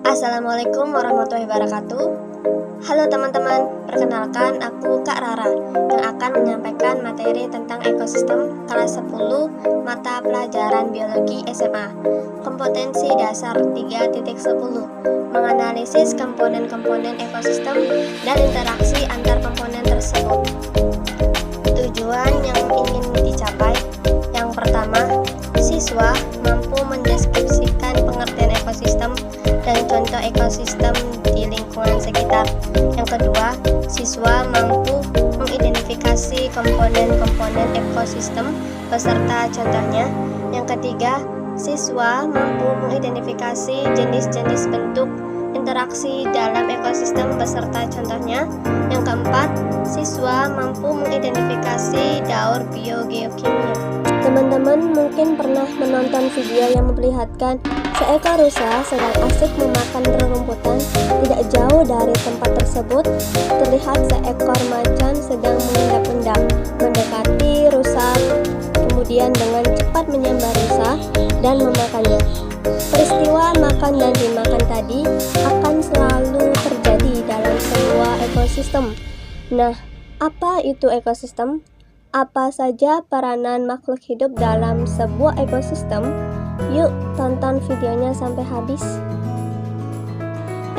Assalamualaikum warahmatullahi wabarakatuh. Halo teman-teman, perkenalkan aku Kak Rara yang akan menyampaikan materi tentang ekosistem kelas 10 mata pelajaran biologi SMA. Kompetensi dasar 3.10, menganalisis komponen-komponen ekosistem dan interaksi antar komponen tersebut. Tujuan yang ingin dicapai: yang pertama, siswa mampu mendeskripsikan pengertian ekosistem dan contoh ekosistem di lingkungan sekitar. Yang kedua, siswa mampu mengidentifikasi komponen-komponen ekosistem beserta contohnya. Yang ketiga, siswa mampu mengidentifikasi jenis-jenis bentuk interaksi dalam ekosistem beserta contohnya. Yang keempat, siswa mampu mengidentifikasi daur biogeokimia. Teman-teman mungkin pernah menonton video yang memperlihatkan seekor rusa sedang asik memakan rerumputan. Tidak jauh dari tempat tersebut, terlihat seekor macan sedang mengendap-endap mendekati rusa, kemudian dengan cepat menyambar rusa dan memakannya. Peristiwa makan dan dimakan tadi akan selalu terjadi dalam sebuah ekosistem. Nah, apa itu ekosistem? Apa saja peranan makhluk hidup dalam sebuah ekosistem? Yuk tonton videonya sampai habis.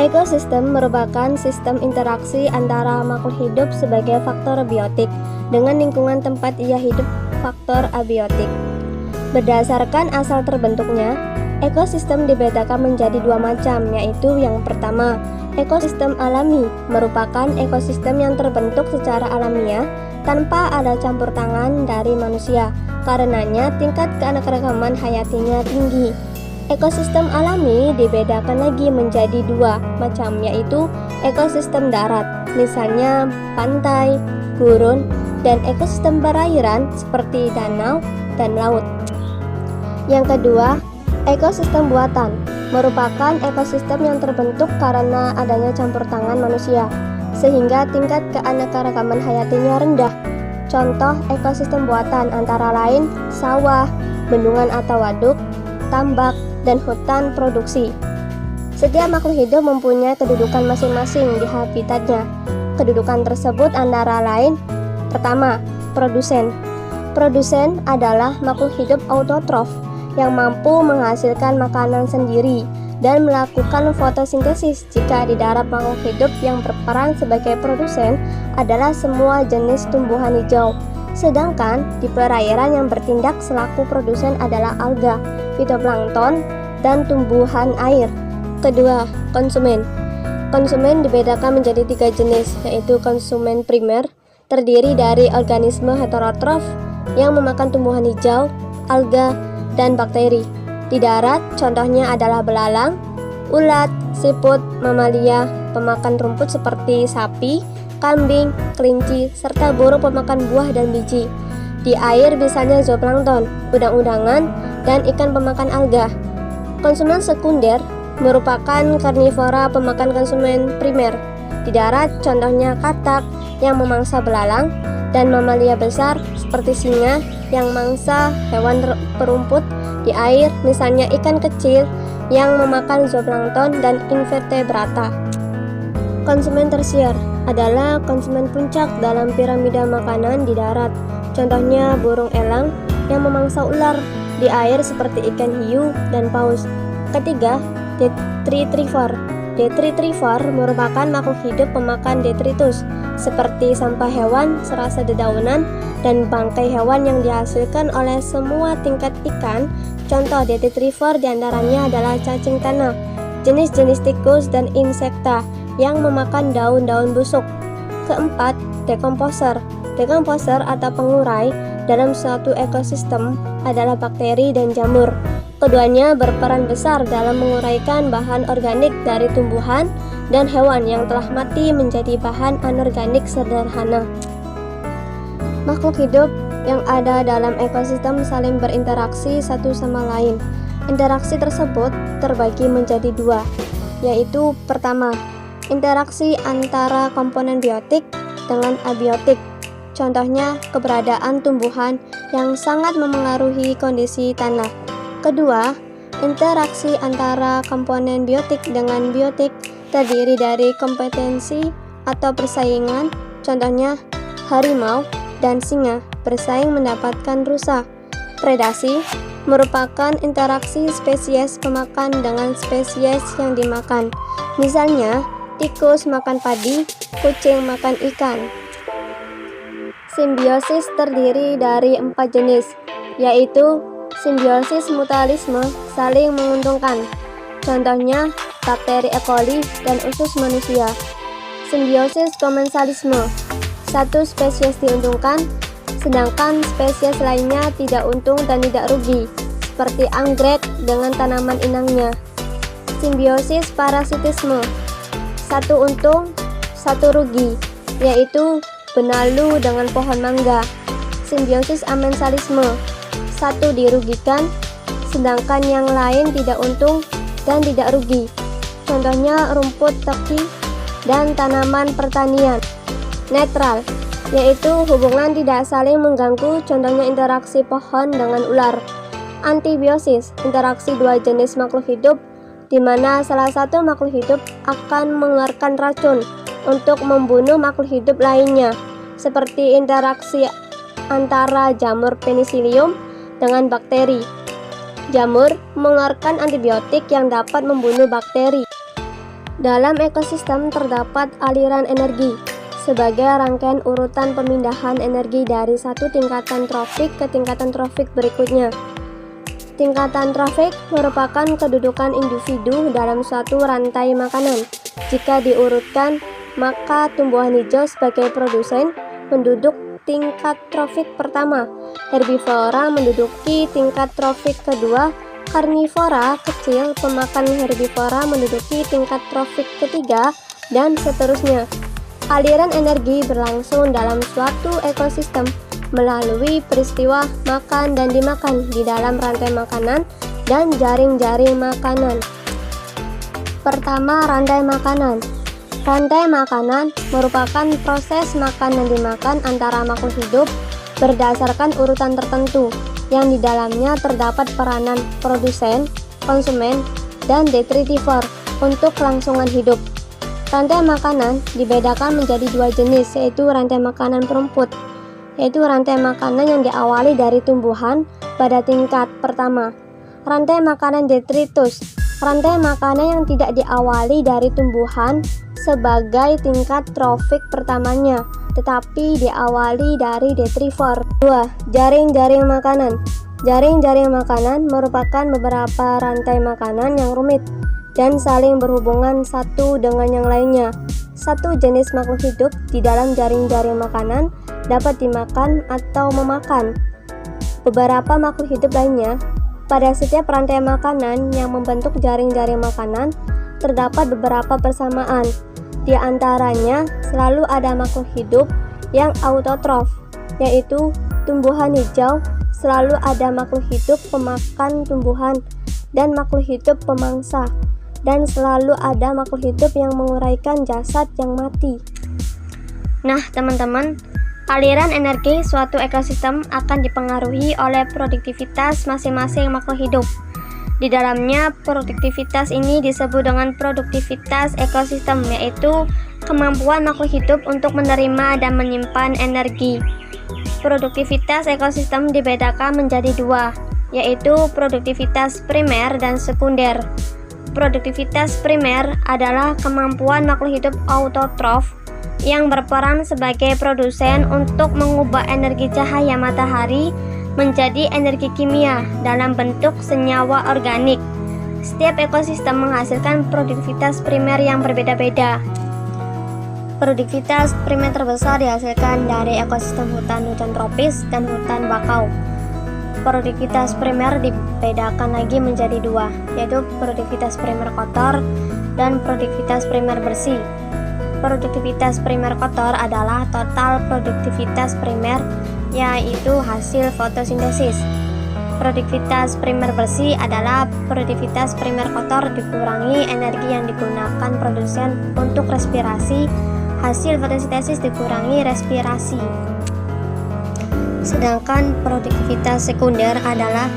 Ekosistem merupakan sistem interaksi antara makhluk hidup sebagai faktor biotik dengan lingkungan tempat ia hidup, faktor abiotik. Berdasarkan asal terbentuknya, ekosistem dibedakan menjadi dua macam, yaitu yang pertama, ekosistem alami merupakan ekosistem yang terbentuk secara alamiah tanpa ada campur tangan dari manusia. Karenanya tingkat keanekaragaman hayatinya tinggi. Ekosistem alami dibedakan lagi menjadi dua macam, yaitu ekosistem darat, misalnya pantai, gurun, dan ekosistem perairan seperti danau dan laut. Yang kedua, ekosistem buatan merupakan ekosistem yang terbentuk karena adanya campur tangan manusia, sehingga tingkat keanekaragaman hayatinya rendah. Contoh ekosistem buatan antara lain sawah, bendungan atau waduk, tambak, dan hutan produksi. Setiap makhluk hidup mempunyai kedudukan masing-masing di habitatnya. Kedudukan tersebut antara lain: pertama, produsen. Produsen adalah makhluk hidup autotrof yang mampu menghasilkan makanan sendiri dan melakukan fotosintesis. Jika di darat, makhluk hidup yang berperan sebagai produsen adalah semua jenis tumbuhan hijau. Sedangkan di perairan yang bertindak selaku produsen adalah alga, fitoplankton, dan tumbuhan air. Kedua, konsumen. Konsumen dibedakan menjadi tiga jenis, yaitu konsumen primer, terdiri dari organisme heterotrof yang memakan tumbuhan hijau, alga, dan bakteri. Di darat, contohnya adalah belalang, ulat, siput, mamalia, pemakan rumput seperti sapi, kambing, kelinci, serta burung pemakan buah dan biji. Di air misalnya zooplankton, udang-udangan, dan ikan pemakan alga. Konsumen sekunder merupakan karnivora pemakan konsumen primer. Di darat, contohnya katak yang memangsa belalang, dan mamalia besar seperti singa yang mangsa hewan perumput. Di air, misalnya ikan kecil yang memakan zooplankton dan invertebrata. Konsumen tersier adalah konsumen puncak dalam piramida makanan di darat. Contohnya burung elang yang memangsa ular. Di air seperti ikan hiu dan paus. Ketiga, detritivor. Detritivor merupakan makhluk hidup pemakan detritus seperti sampah hewan, serasa dedaunan, dan bangkai hewan yang dihasilkan oleh semua tingkat ikan. Contoh detritivor diantaranya adalah cacing tanah, jenis-jenis tikus, dan insekta yang memakan daun-daun busuk. Keempat, dekomposer. Dekomposer atau pengurai dalam suatu ekosistem adalah bakteri dan jamur. Keduanya berperan besar dalam menguraikan bahan organik dari tumbuhan dan hewan yang telah mati menjadi bahan anorganik sederhana. Makhluk hidup yang ada dalam ekosistem saling berinteraksi satu sama lain. Interaksi tersebut terbagi menjadi dua, yaitu pertama, interaksi antara komponen biotik dengan abiotik. Contohnya, keberadaan tumbuhan yang sangat memengaruhi kondisi tanah. Kedua, Interaksi antara komponen biotik dengan biotik terdiri dari kompetensi atau persaingan, contohnya harimau dan singa bersaing mendapatkan rusa. Predasi merupakan interaksi spesies pemakan dengan spesies yang dimakan. Misalnya, tikus makan padi, kucing makan ikan. Simbiosis terdiri dari 4 jenis, yaitu simbiosis mutualisme saling menguntungkan. Contohnya, bakteri E. coli dan usus manusia. Simbiosis komensalisme, satu spesies diuntungkan, sedangkan spesies lainnya tidak untung dan tidak rugi, seperti anggrek dengan tanaman inangnya. Simbiosis parasitisme, satu untung, satu rugi, yaitu benalu dengan pohon mangga. Simbiosis amensalisme, satu dirugikan, sedangkan yang lain tidak untung dan tidak rugi. Contohnya rumput teki dan tanaman pertanian. Netral, yaitu hubungan tidak saling mengganggu, contohnya interaksi pohon dengan ular. Antibiosis, interaksi dua jenis makhluk hidup di mana salah satu makhluk hidup akan mengeluarkan racun untuk membunuh makhluk hidup lainnya, seperti interaksi antara jamur penicillium dengan bakteri. Jamur mengeluarkan antibiotik yang dapat membunuh bakteri. Dalam ekosistem terdapat aliran energi sebagai rangkaian urutan pemindahan energi dari satu tingkatan trofik ke tingkatan trofik berikutnya. Tingkatan trofik merupakan kedudukan individu dalam suatu rantai makanan. Jika diurutkan, maka tumbuhan hijau sebagai produsen menduduk tingkat trofik pertama, herbivora menduduki tingkat trofik kedua, karnivora kecil pemakan herbivora menduduki tingkat trofik ketiga, dan seterusnya. Aliran energi berlangsung dalam suatu ekosistem melalui peristiwa makan dan dimakan di dalam rantai makanan dan jaring-jaring makanan. Pertama, rantai makanan. Rantai makanan merupakan proses makan dan dimakan antara makhluk hidup berdasarkan urutan tertentu yang di dalamnya terdapat peranan produsen, konsumen, dan detritivor untuk kelangsungan hidup. Rantai makanan dibedakan menjadi dua jenis, yaitu rantai makanan perumput, yaitu rantai makanan yang diawali dari tumbuhan pada tingkat pertama. Rantai makanan detritus, rantai makanan yang tidak diawali dari tumbuhan sebagai tingkat trofik pertamanya, tetapi diawali dari detrivor. 2. Jaring-jaring makanan. Jaring-jaring makanan merupakan beberapa rantai makanan yang rumit dan saling berhubungan satu dengan yang lainnya. Satu jenis makhluk hidup di dalam jaring-jaring makanan dapat dimakan atau memakan beberapa makhluk hidup lainnya. Pada setiap rantai makanan yang membentuk jaring-jaring makanan terdapat beberapa persamaan. Di antaranya selalu ada makhluk hidup yang autotrof, yaitu tumbuhan hijau, selalu ada makhluk hidup pemakan tumbuhan dan makhluk hidup pemangsa, dan selalu ada makhluk hidup yang menguraikan jasad yang mati. Nah, teman-teman, aliran energi suatu ekosistem akan dipengaruhi oleh produktivitas masing-masing makhluk hidup. Di dalamnya, produktivitas ini disebut dengan produktivitas ekosistem, yaitu kemampuan makhluk hidup untuk menerima dan menyimpan energi. Produktivitas ekosistem dibedakan menjadi dua, yaitu produktivitas primer dan sekunder. Produktivitas primer adalah kemampuan makhluk hidup autotrof yang berperan sebagai produsen untuk mengubah energi cahaya matahari menjadi energi kimia dalam bentuk senyawa organik. Setiap ekosistem menghasilkan produktivitas primer yang berbeda-beda. Produktivitas primer terbesar dihasilkan dari ekosistem hutan tropis dan hutan bakau. Produktivitas primer dibedakan lagi menjadi dua, yaitu produktivitas primer kotor dan produktivitas primer bersih. Produktivitas primer kotor adalah total produktivitas primer, yaitu hasil fotosintesis. Produktivitas primer bersih adalah produktivitas primer kotor dikurangi energi yang digunakan produsen untuk respirasi, hasil fotosintesis dikurangi respirasi. Sedangkan produktivitas sekunder adalah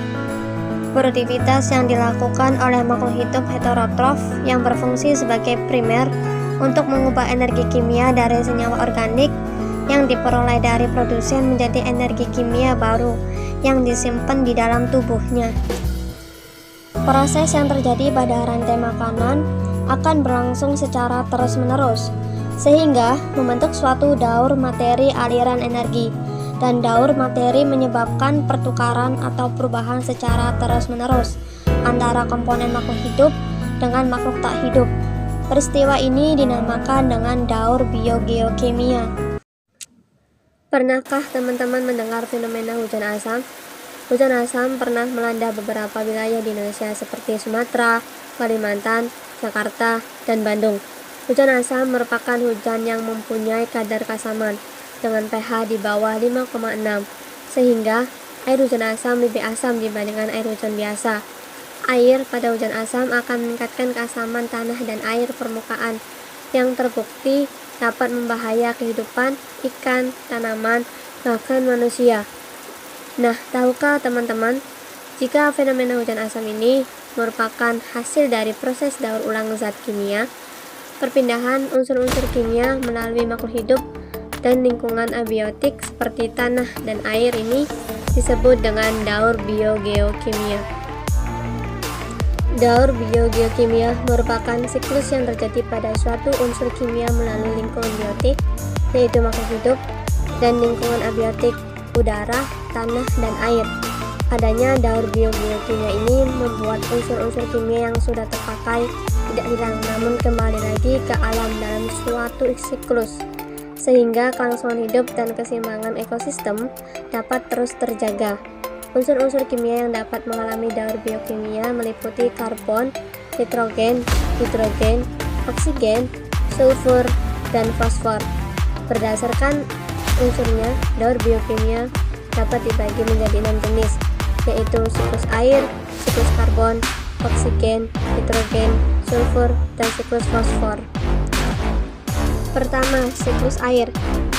Produktivitas yang dilakukan oleh makhluk hidup heterotrof yang berfungsi sebagai primer untuk mengubah energi kimia dari senyawa organik yang diperoleh dari produsen menjadi energi kimia baru yang disimpan di dalam tubuhnya. Proses yang terjadi pada rantai makanan akan berlangsung secara terus-menerus, sehingga membentuk suatu daur materi aliran energi, dan daur materi menyebabkan pertukaran atau perubahan secara terus-menerus antara komponen makhluk hidup dengan makhluk tak hidup. Peristiwa ini dinamakan dengan daur biogeokimia. Pernahkah teman-teman mendengar fenomena hujan asam? Hujan asam pernah melanda beberapa wilayah di Indonesia seperti Sumatera, Kalimantan, Jakarta, dan Bandung. Hujan asam merupakan hujan yang mempunyai kadar keasaman dengan pH di bawah 5,6, sehingga air hujan asam lebih asam dibandingkan air hujan biasa. Air pada hujan asam akan meningkatkan keasaman tanah dan air permukaan yang terbukti dapat membahaya kehidupan ikan, tanaman, bahkan manusia. Nah, tahukah teman-teman, jika fenomena hujan asam ini merupakan hasil dari proses daur ulang zat kimia, perpindahan unsur-unsur kimia melalui makhluk hidup dan lingkungan abiotik seperti tanah dan air ini disebut dengan daur biogeokimia. Daur biogeokimia merupakan siklus yang terjadi pada suatu unsur kimia melalui lingkungan biotik, yaitu makhluk hidup, dan lingkungan abiotik, udara, tanah, dan air. Adanya daur biogeokimia ini membuat unsur-unsur kimia yang sudah terpakai tidak hilang, namun kembali lagi ke alam dalam suatu siklus, sehingga kelangsungan hidup dan keseimbangan ekosistem dapat terus terjaga. Unsur-unsur kimia yang dapat mengalami daur biokimia meliputi karbon, nitrogen, hidrogen, oksigen, sulfur, dan fosfor. Berdasarkan unsurnya, daur biokimia dapat dibagi menjadi 6 jenis, yaitu siklus air, siklus karbon, oksigen, hidrogen, sulfur, dan siklus fosfor. Pertama, siklus air.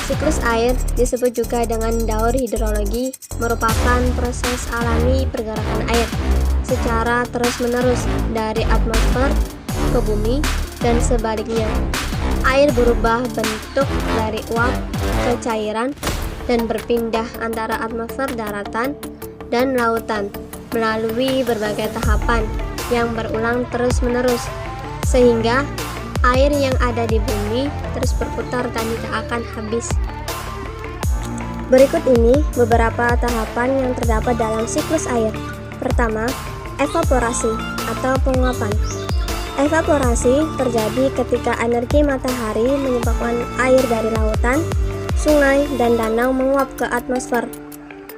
Siklus air disebut juga dengan daur hidrologi, merupakan proses alami pergerakan air secara terus-menerus dari atmosfer ke bumi dan sebaliknya. Air berubah bentuk dari uap ke cairan dan berpindah antara atmosfer daratan dan lautan melalui berbagai tahapan yang berulang terus-menerus, sehingga air yang ada di bumi terus berputar dan tidak akan habis. Berikut ini beberapa tahapan yang terdapat dalam siklus air. Pertama, evaporasi atau penguapan. Evaporasi terjadi ketika energi matahari menyebabkan air dari lautan, sungai, dan danau menguap ke atmosfer.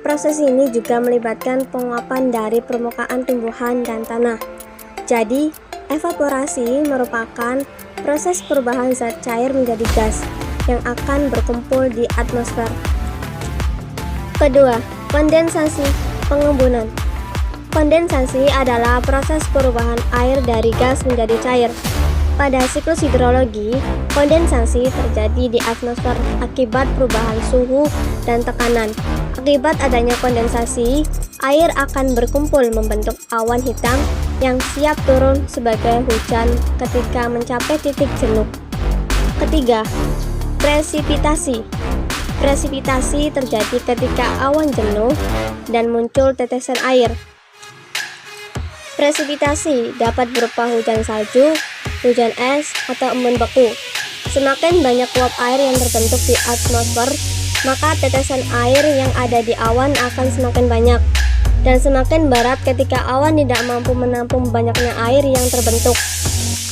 Proses ini juga melibatkan penguapan dari permukaan tumbuhan dan tanah. Jadi, evaporasi merupakan proses perubahan zat cair menjadi gas yang akan berkumpul di atmosfer. Kedua, kondensasi, pengembunan. Kondensasi adalah proses perubahan air dari gas menjadi cair. Pada siklus hidrologi, kondensasi terjadi di atmosfer akibat perubahan suhu dan tekanan. Akibat adanya kondensasi, air akan berkumpul membentuk awan hitam yang siap turun sebagai hujan ketika mencapai titik jenuh. Ketiga, presipitasi. Presipitasi terjadi ketika awan jenuh dan muncul tetesan air. Presipitasi dapat berupa hujan salju, hujan es, atau embun beku. Semakin banyak uap air yang terbentuk di atmosfer, maka tetesan air yang ada di awan akan semakin banyak, dan semakin berat ketika awan tidak mampu menampung banyaknya air yang terbentuk.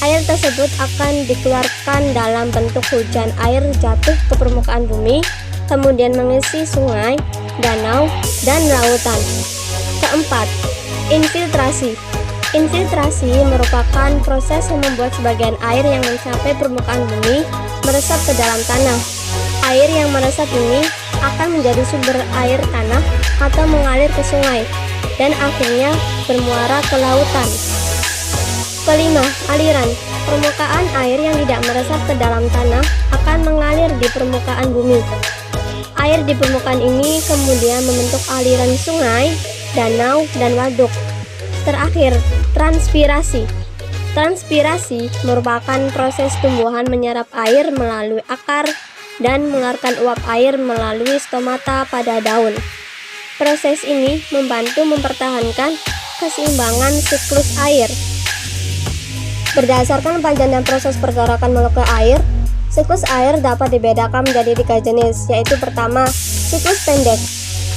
Air tersebut akan dikeluarkan dalam bentuk hujan air jatuh ke permukaan bumi, kemudian mengisi sungai, danau, dan lautan. Keempat, infiltrasi. Infiltrasi merupakan proses yang membuat sebagian air yang mencapai permukaan bumi meresap ke dalam tanah. Air yang meresap ini akan menjadi sumber air tanah atau mengalir ke sungai dan akhirnya bermuara ke lautan. Kelima, aliran. Permukaan air yang tidak meresap ke dalam tanah akan mengalir di permukaan bumi. Air di permukaan ini kemudian membentuk aliran sungai, danau, dan waduk. Terakhir, transpirasi. Transpirasi merupakan proses tumbuhan menyerap air melalui akar dan mengeluarkan uap air melalui stomata pada daun. Proses ini membantu mempertahankan keseimbangan siklus air. Berdasarkan panjang dan proses pergerakan molekul air, siklus air dapat dibedakan menjadi 3 jenis, yaitu pertama, siklus pendek.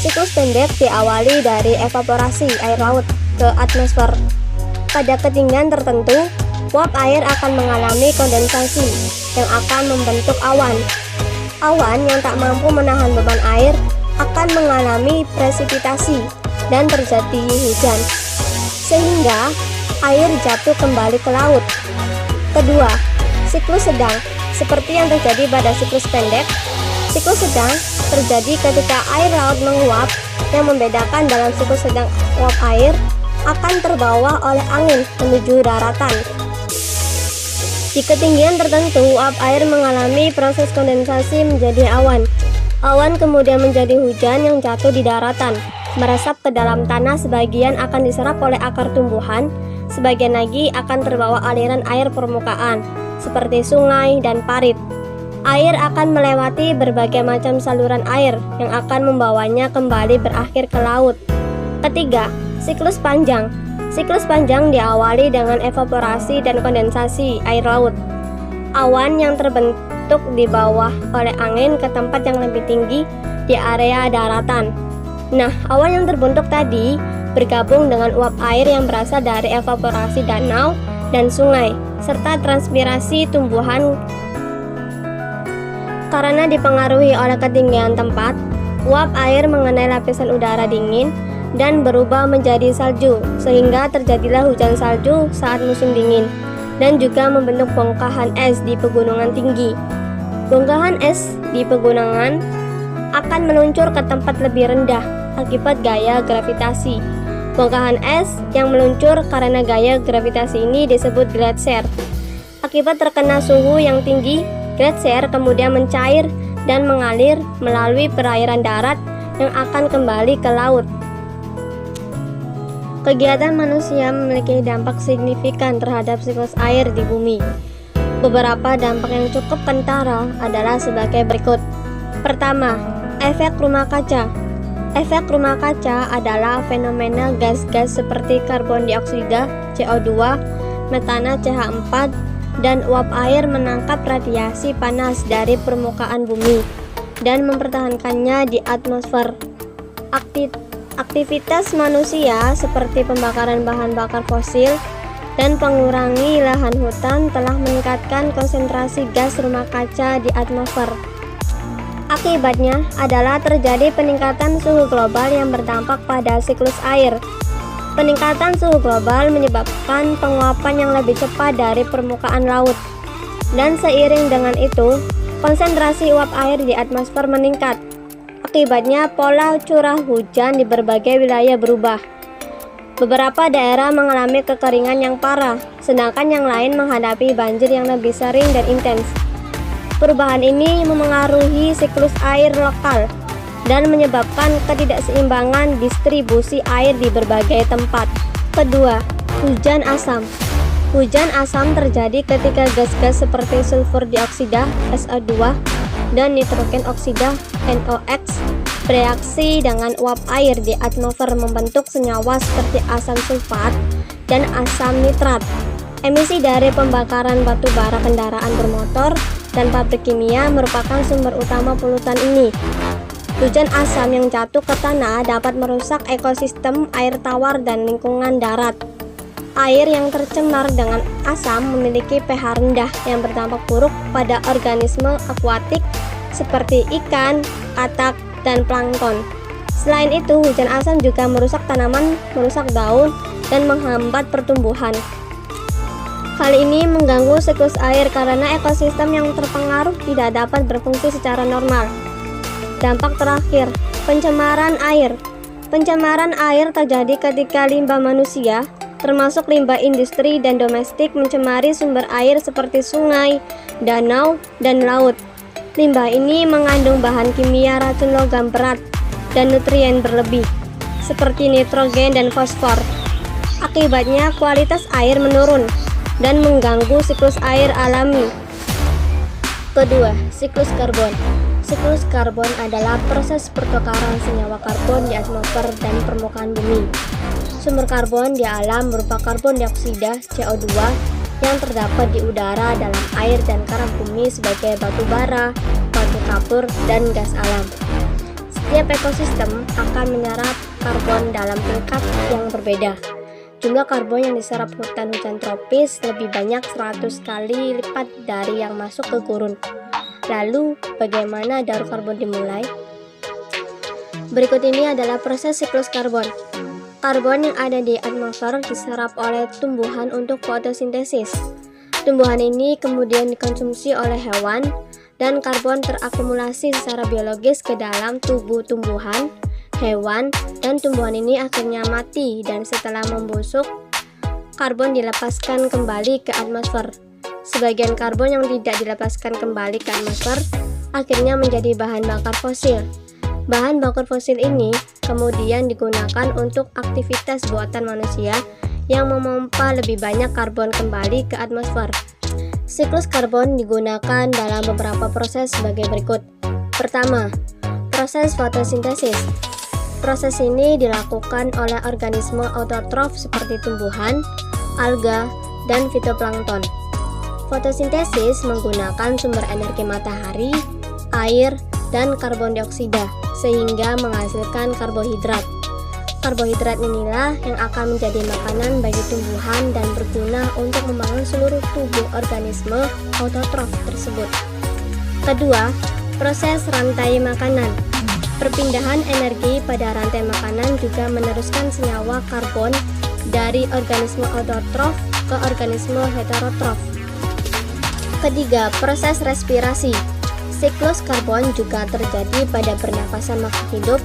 Siklus pendek diawali dari evaporasi air laut ke atmosfer. Pada ketinggian tertentu, uap air akan mengalami kondensasi yang akan membentuk awan. Awan yang tak mampu menahan beban air akan mengalami presipitasi dan terjadi hujan, sehingga air jatuh kembali ke laut. Kedua, siklus sedang. Seperti yang terjadi pada siklus pendek, siklus sedang terjadi ketika air laut menguap. Yang membedakan dalam siklus sedang, uap air akan terbawa oleh angin menuju daratan. Di ketinggian tertentu, uap air mengalami proses kondensasi menjadi awan. Awan kemudian menjadi hujan yang jatuh di daratan, meresap ke dalam tanah. Sebagian akan diserap oleh akar tumbuhan, sebagian lagi akan terbawa aliran air permukaan, seperti sungai dan parit. Air akan melewati berbagai macam saluran air yang akan membawanya kembali berakhir ke laut. Ketiga, siklus panjang. Siklus panjang diawali dengan evaporasi dan kondensasi air laut. Awan yang terbentuk dibawa oleh angin ke tempat yang lebih tinggi di area daratan. Nah, awan yang terbentuk tadi bergabung dengan uap air yang berasal dari evaporasi danau dan sungai, serta transpirasi tumbuhan. Karena dipengaruhi oleh ketinggian tempat, uap air mengenai lapisan udara dingin dan berubah menjadi salju, sehingga terjadilah hujan salju saat musim dingin, dan juga membentuk bongkahan es di pegunungan tinggi. Bongkahan es di pegunungan akan meluncur ke tempat lebih rendah akibat gaya gravitasi. Bongkahan es yang meluncur karena gaya gravitasi ini disebut gletser. Akibat terkena suhu yang tinggi, gletser kemudian mencair dan mengalir melalui perairan darat yang akan kembali ke laut. Kegiatan manusia memiliki dampak signifikan terhadap siklus air di bumi. Beberapa dampak yang cukup kentara adalah sebagai berikut. Pertama, efek rumah kaca. Efek rumah kaca adalah fenomena gas-gas seperti karbon dioksida, CO2, metana CH4, dan uap air menangkap radiasi panas dari permukaan bumi dan mempertahankannya di atmosfer. Aktivitas manusia seperti pembakaran bahan bakar fosil dan pengurangi lahan hutan telah meningkatkan konsentrasi gas rumah kaca di atmosfer. Akibatnya adalah terjadi peningkatan suhu global yang berdampak pada siklus air. Peningkatan suhu global menyebabkan penguapan yang lebih cepat dari permukaan laut, dan seiring dengan itu, konsentrasi uap air di atmosfer meningkat. Akibatnya, pola curah hujan di berbagai wilayah berubah. Beberapa daerah mengalami kekeringan yang parah, sedangkan yang lain menghadapi banjir yang lebih sering dan intens. Perubahan ini memengaruhi siklus air lokal dan menyebabkan ketidakseimbangan distribusi air di berbagai tempat. Kedua, hujan asam. Hujan asam terjadi ketika gas-gas seperti sulfur dioksida (SO2) dan nitrogen oksida (NOx) bereaksi dengan uap air di atmosfer membentuk senyawa seperti asam sulfat dan asam nitrat. Emisi dari pembakaran batu bara kendaraan bermotor dan pabrik kimia merupakan sumber utama polutan ini. Hujan asam yang jatuh ke tanah dapat merusak ekosistem air tawar dan lingkungan darat. Air yang tercemar dengan asam memiliki pH rendah yang berdampak buruk pada organisme akuatik seperti ikan, katak, dan plankton. Selain itu, hujan asam juga merusak tanaman, merusak daun, dan menghambat pertumbuhan. Hal ini mengganggu siklus air karena ekosistem yang terpengaruh tidak dapat berfungsi secara normal. Dampak terakhir, pencemaran air. Pencemaran air terjadi ketika limbah manusia, termasuk limbah industri dan domestik, mencemari sumber air seperti sungai, danau, dan laut. Limbah ini mengandung bahan kimia racun logam berat dan nutrien berlebih, seperti nitrogen dan fosfor. Akibatnya kualitas air menurun dan mengganggu siklus air alami. Kedua, siklus karbon. Siklus karbon adalah proses pertukaran senyawa karbon di atmosfer dan permukaan bumi. Sumber karbon di alam berupa karbon dioksida (CO2) yang terdapat di udara, dalam air, dan karang bumi sebagai batu bara, batu kapur, dan gas alam. Setiap ekosistem akan menyerap karbon dalam tingkat yang berbeda. Jumlah karbon yang diserap hutan-hujan tropis lebih banyak 100 kali lipat dari yang masuk ke gurun. Lalu, bagaimana daur karbon dimulai? Berikut ini adalah proses siklus karbon. Karbon yang ada di atmosfer diserap oleh tumbuhan untuk fotosintesis. Tumbuhan ini kemudian dikonsumsi oleh hewan, dan karbon terakumulasi secara biologis ke dalam tubuh tumbuhan, hewan, dan tumbuhan ini akhirnya mati, dan setelah membusuk, karbon dilepaskan kembali ke atmosfer. Sebagian karbon yang tidak dilepaskan kembali ke atmosfer akhirnya menjadi bahan bakar fosil. Bahan bakar fosil ini kemudian digunakan untuk aktivitas buatan manusia yang memompa lebih banyak karbon kembali ke atmosfer. Siklus karbon digunakan dalam beberapa proses sebagai berikut. Pertama, proses fotosintesis. Proses ini dilakukan oleh organisme autotrof seperti tumbuhan, alga, dan fitoplankton. Fotosintesis menggunakan sumber energi matahari, air, dan karbon dioksida sehingga menghasilkan karbohidrat. Karbohidrat inilah yang akan menjadi makanan bagi tumbuhan dan berguna untuk membangun seluruh tubuh organisme autotrof tersebut. Kedua, proses rantai makanan. Perpindahan energi pada rantai makanan juga meneruskan senyawa karbon dari organisme autotrof ke organisme heterotrof. Ketiga, proses respirasi. Siklus karbon juga terjadi pada pernapasan makhluk hidup.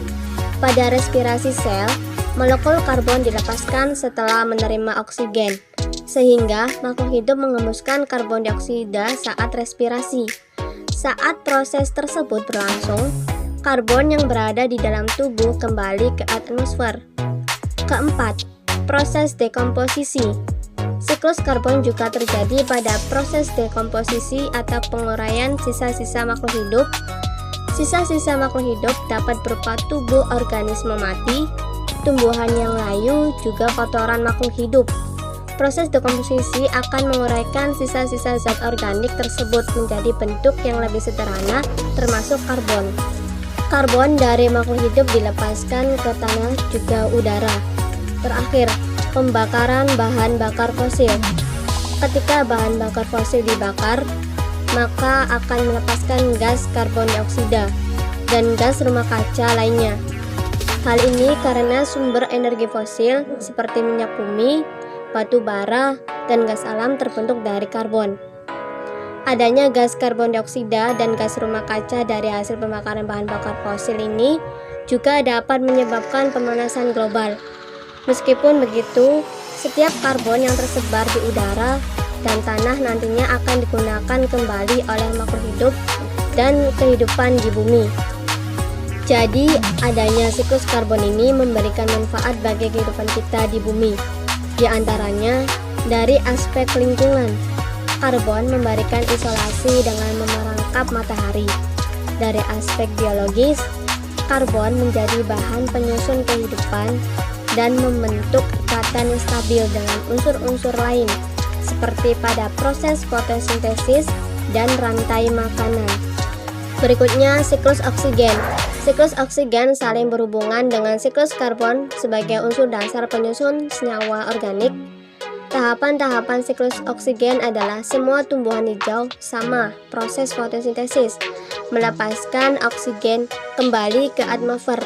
Pada respirasi sel, molekul karbon dilepaskan setelah menerima oksigen, sehingga makhluk hidup mengembuskan karbon dioksida saat respirasi. Saat proses tersebut berlangsung, karbon yang berada di dalam tubuh kembali ke atmosfer. Keempat, proses dekomposisi. Siklus karbon juga terjadi pada proses dekomposisi atau penguraian sisa-sisa makhluk hidup. Sisa-sisa makhluk hidup dapat berupa tubuh organisme mati, tumbuhan yang layu, juga kotoran makhluk hidup. Proses dekomposisi akan menguraikan sisa-sisa zat organik tersebut menjadi bentuk yang lebih sederhana, termasuk karbon. Karbon dari makhluk hidup dilepaskan ke tanah juga udara. Terakhir, pembakaran bahan bakar fosil. Ketika bahan bakar fosil dibakar, maka akan melepaskan gas karbon dioksida dan gas rumah kaca lainnya. Hal ini karena sumber energi fosil seperti minyak bumi, batu bara, dan gas alam terbentuk dari karbon. Adanya gas karbon dioksida dan gas rumah kaca dari hasil pembakaran bahan bakar fosil ini juga dapat menyebabkan pemanasan global. Meskipun begitu, setiap karbon yang tersebar di udara dan tanah nantinya akan digunakan kembali oleh makhluk hidup dan kehidupan di bumi. Jadi, adanya siklus karbon ini memberikan manfaat bagi kehidupan kita di bumi. Di antaranya, dari aspek lingkungan, karbon memberikan isolasi dengan memerangkap matahari. Dari aspek biologis, karbon menjadi bahan penyusun kehidupan dan membentuk ikatan yang stabil dengan unsur-unsur lain seperti pada proses fotosintesis dan rantai makanan. Berikutnya, siklus oksigen. Siklus oksigen saling berhubungan dengan siklus karbon sebagai unsur dasar penyusun senyawa organik. Tahapan-tahapan siklus oksigen adalah semua tumbuhan hijau sama proses fotosintesis, melepaskan oksigen kembali ke atmosfer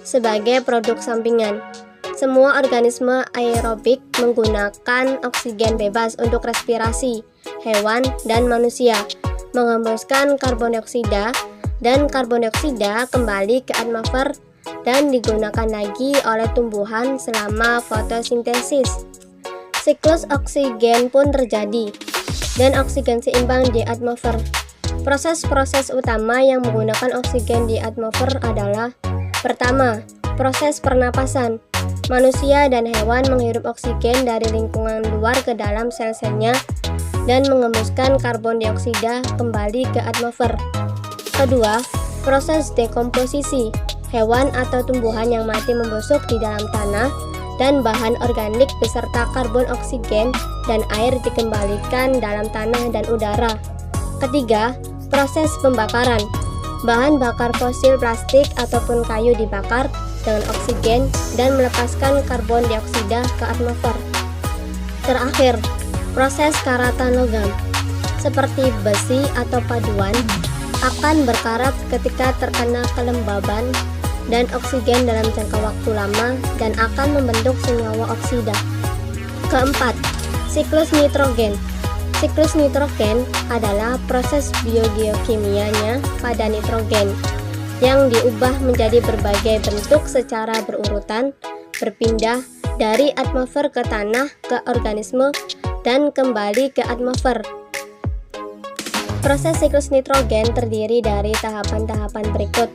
sebagai produk sampingan. Semua organisme aerobik menggunakan oksigen bebas untuk respirasi, hewan dan manusia menghembuskan karbon dioksida, dan karbon dioksida kembali ke atmosfer dan digunakan lagi oleh tumbuhan selama fotosintesis. Siklus oksigen pun terjadi, dan oksigen seimbang di atmosfer. Proses-proses utama yang menggunakan oksigen di atmosfer adalah: pertama, Proses pernapasan. Manusia dan hewan menghirup oksigen dari lingkungan luar ke dalam sel-selnya dan mengembuskan karbon dioksida kembali ke atmosfer. Kedua, proses dekomposisi. Hewan atau tumbuhan yang mati membusuk di dalam tanah dan bahan organik beserta karbon, oksigen, dan air dikembalikan dalam tanah dan udara. Ketiga, proses pembakaran. Bahan bakar fosil plastik ataupun kayu dibakar dengan oksigen dan melepaskan karbon dioksida ke atmosfer. Terakhir, proses karatan logam. Seperti besi atau paduan, akan berkarat ketika terkena kelembaban dan oksigen dalam jangka waktu lama dan akan membentuk senyawa oksida. Keempat, siklus nitrogen. Siklus nitrogen adalah proses biogeokimianya pada nitrogen yang diubah menjadi berbagai bentuk secara berurutan, berpindah dari atmosfer ke tanah ke organisme dan kembali ke atmosfer. Proses siklus nitrogen terdiri dari tahapan-tahapan berikut.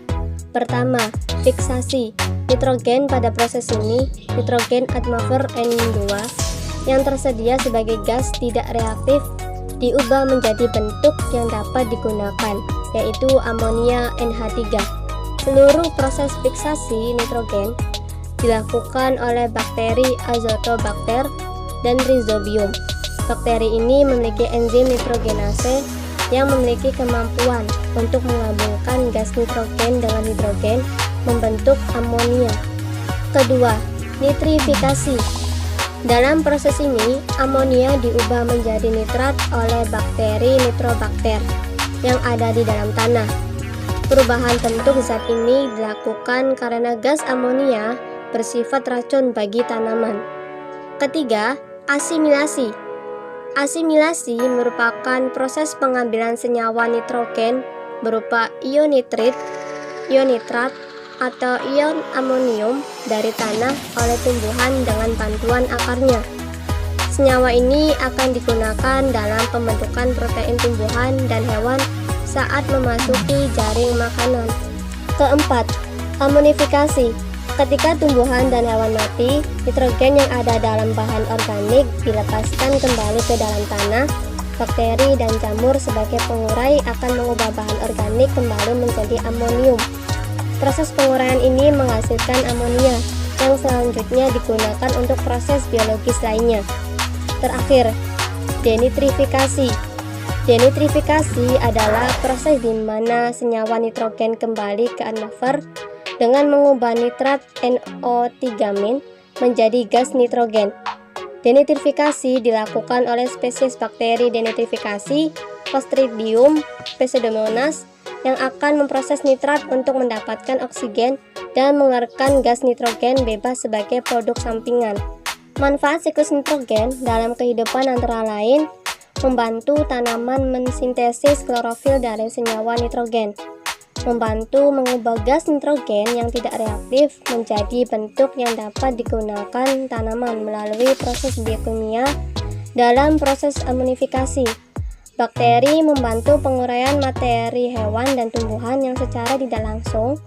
Pertama, fiksasi. Nitrogen pada proses ini, nitrogen atmosfer N2 yang tersedia sebagai gas tidak reaktif diubah menjadi bentuk yang dapat digunakan, yaitu amonia NH3. Seluruh proses fiksasi nitrogen dilakukan oleh bakteri Azotobacter dan Rhizobium. Bakteri ini memiliki enzim nitrogenase yang memiliki kemampuan untuk menggabungkan gas nitrogen dengan hidrogen membentuk amonia. Kedua, nitrifikasi. Dalam proses ini, amonia diubah menjadi nitrat oleh bakteri Nitrobacter yang ada di dalam tanah. Perubahan bentuk zat ini dilakukan karena gas amonia bersifat racun bagi tanaman. Ketiga, asimilasi. Asimilasi merupakan proses pengambilan senyawa nitrogen berupa ion nitrit, ion nitrat, atau ion amonium dari tanah oleh tumbuhan dengan bantuan akarnya. Senyawa ini akan digunakan dalam pembentukan protein tumbuhan dan hewan saat memasuki jaring makanan. Keempat, amonifikasi. Ketika tumbuhan dan hewan mati, nitrogen yang ada dalam bahan organik dilepaskan kembali ke dalam tanah. Bakteri dan jamur sebagai pengurai akan mengubah bahan organik kembali menjadi amonium. Proses penguraian ini menghasilkan amonia yang selanjutnya digunakan untuk proses biologis lainnya. Terakhir, denitrifikasi. Denitrifikasi adalah proses di mana senyawa nitrogen kembali ke atmosfer dengan mengubah nitrat NO3- menjadi gas nitrogen. Denitrifikasi dilakukan oleh spesies bakteri denitrifikasi Clostridium pseudomonas yang akan memproses nitrat untuk mendapatkan oksigen dan mengeluarkan gas nitrogen bebas sebagai produk sampingan. Manfaat siklus nitrogen dalam kehidupan antara lain membantu tanaman mensintesis klorofil dari senyawa nitrogen, membantu mengubah gas nitrogen yang tidak reaktif menjadi bentuk yang dapat digunakan tanaman melalui proses biokimia dalam proses amonifikasi. Bakteri membantu penguraian materi hewan dan tumbuhan yang secara tidak langsung,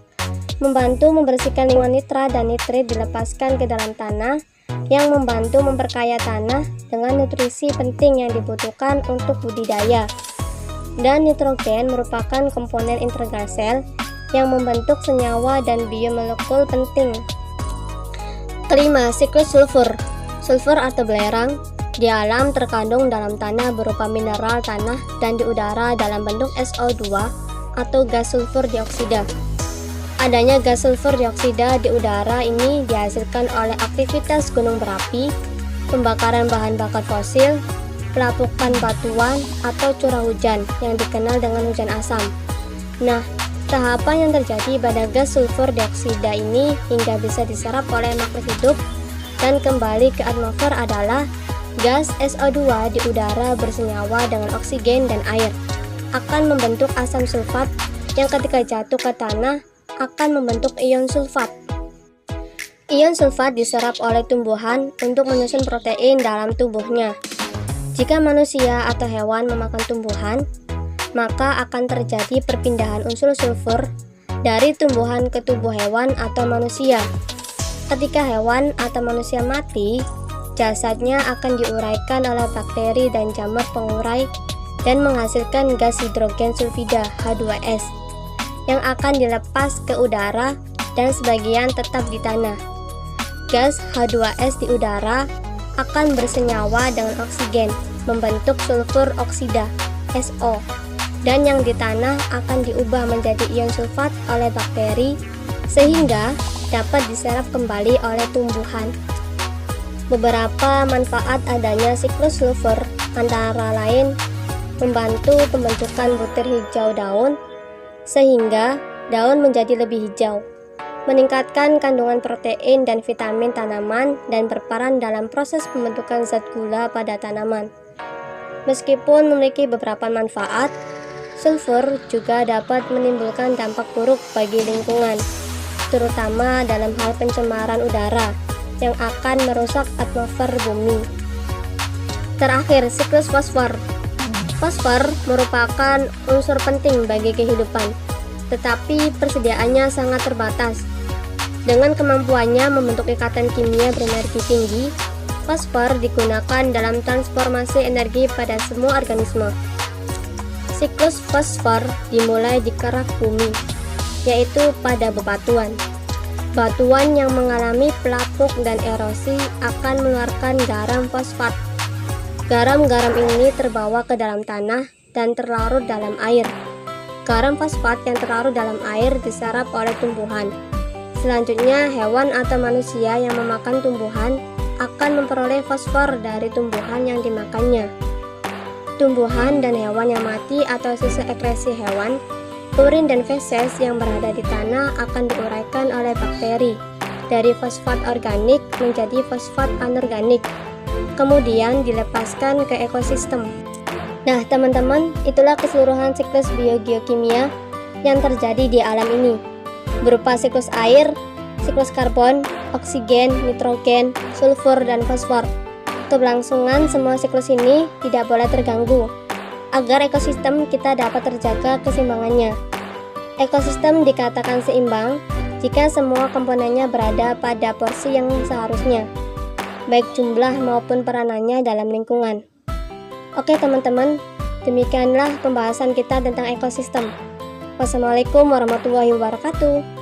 membantu membersihkan lingkungan nitrat dan nitrit dilepaskan ke dalam tanah, yang membantu memperkaya tanah dengan nutrisi penting yang dibutuhkan untuk budidaya. Dan nitrogen merupakan komponen integral sel yang membentuk senyawa dan biomolekul penting. Kelima, siklus sulfur. Sulfur atau belerang di alam terkandung dalam tanah berupa mineral tanah dan di udara dalam bentuk SO2 atau gas sulfur dioksida. Adanya gas sulfur dioksida di udara ini dihasilkan oleh aktivitas gunung berapi, pembakaran bahan bakar fosil, pelapukan batuan, atau curah hujan yang dikenal dengan hujan asam. Nah, tahapan yang terjadi pada gas sulfur dioksida ini hingga bisa diserap oleh makhluk hidup dan kembali ke atmosfer adalah gas SO2 di udara bersenyawa dengan oksigen dan air akan membentuk asam sulfat yang ketika jatuh ke tanah akan membentuk ion sulfat. Ion sulfat diserap oleh tumbuhan untuk menyusun protein dalam tubuhnya. Jika manusia atau hewan memakan tumbuhan, maka akan terjadi perpindahan unsur sulfur dari tumbuhan ke tubuh hewan atau manusia. Ketika hewan atau manusia mati, jasadnya akan diuraikan oleh bakteri dan jamur pengurai dan menghasilkan gas hidrogen sulfida H2S yang akan dilepas ke udara dan sebagian tetap di tanah. Gas H2S di udara akan bersenyawa dengan oksigen membentuk sulfur oksida SO, dan yang di tanah akan diubah menjadi ion sulfat oleh bakteri sehingga dapat diserap kembali oleh tumbuhan. Beberapa manfaat adanya siklus sulfur antara lain membantu pembentukan butir hijau daun sehingga daun menjadi lebih hijau, meningkatkan kandungan protein dan vitamin tanaman, dan berperan dalam proses pembentukan zat gula pada tanaman. Meskipun memiliki beberapa manfaat, sulfur juga dapat menimbulkan dampak buruk bagi lingkungan, terutama dalam hal pencemaran udara yang akan merusak atmosfer bumi. Terakhir, siklus fosfor. Fosfor merupakan unsur penting bagi kehidupan, tetapi persediaannya sangat terbatas. Dengan kemampuannya membentuk ikatan kimia berenergi tinggi, fosfor digunakan dalam transformasi energi pada semua organisme. Siklus fosfor dimulai di kerak bumi, yaitu pada bebatuan. Batuan yang mengalami pelapuk dan erosi akan mengeluarkan garam fosfat. Garam-garam ini terbawa ke dalam tanah dan terlarut dalam air. Garam fosfat yang terlarut dalam air diserap oleh tumbuhan. Selanjutnya, hewan atau manusia yang memakan tumbuhan akan memperoleh fosfor dari tumbuhan yang dimakannya. Tumbuhan dan hewan yang mati atau sisa ekskresi hewan, urin dan feses yang berada di tanah akan diuraikan oleh bakteri dari fosfat organik menjadi fosfat anorganik, kemudian dilepaskan ke ekosistem. Nah teman-teman, itulah keseluruhan siklus biogeokimia yang terjadi di alam ini, berupa siklus air, siklus karbon, oksigen, nitrogen, sulfur, dan fosfor. Keberlangsungan semua siklus ini tidak boleh terganggu, agar ekosistem kita dapat terjaga keseimbangannya. Ekosistem dikatakan seimbang jika semua komponennya berada pada porsi yang seharusnya, baik jumlah maupun peranannya dalam lingkungan. Oke teman-teman, demikianlah pembahasan kita tentang ekosistem. Wassalamualaikum warahmatullahi wabarakatuh.